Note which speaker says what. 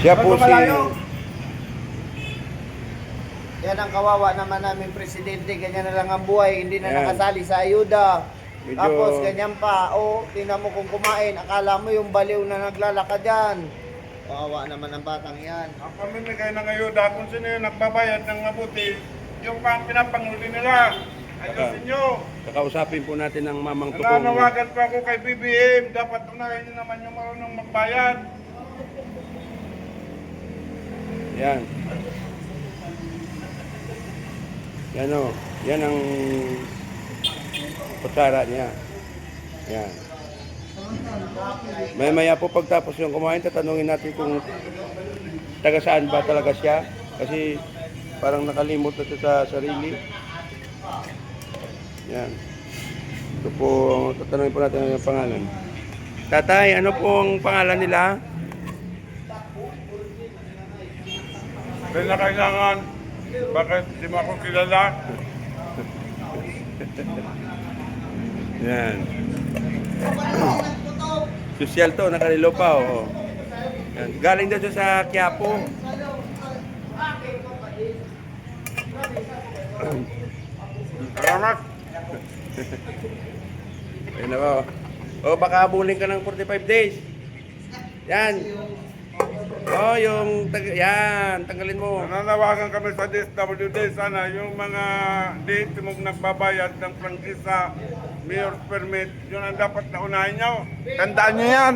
Speaker 1: Siya po si...
Speaker 2: Yan ang kawawa naman namin presidente, ganyan na lang ang buhay, hindi na
Speaker 1: Yan.
Speaker 2: nakasali sa ayuda.
Speaker 1: Medyo-
Speaker 2: Tapos ganyan pa, tingnan mo kung kumain, akala mo yung baliw na naglalakad dyan. Kawawa naman ang batang yan.
Speaker 3: Ang pamimigay ng ayuda, kung sino yung nagbabayad ng mabuti, yung pinapanguli nila. Ayusin nyo.
Speaker 1: Kakausapin po natin ng Mamang Tukong.
Speaker 3: Nananawagan pa ako kay BBM, dapat unahin nyo naman yung marunong magbayad.
Speaker 1: Yan. Yan o. Yan ang kutsara niya. Yan. Maya po pagtapos yung kumain, tatanungin natin kung taga saan ba talaga siya. Kasi parang nakalimot na siya sa sarili. Yan. Ito po, tatanungin po natin yung pangalan. Tatay, ano pong pangalan nila?
Speaker 3: Kailangan, bakit di mo ako kilala?
Speaker 1: Yan. Social to, nakalilo pa. Oh. Yan. Galing daw siya sa Quiapo.
Speaker 3: Salamat.
Speaker 1: Ayun na ba? Oh, baka habulin ka ng 45 days. Yan. Oh, yan, tanggalin mo.
Speaker 3: Nananawagan kami sa DSWD, sana yung mga di timog nagbabayad ng prangkisa, mayor permit, yun ang dapat na unahin nyo. Tandaan nyo yan.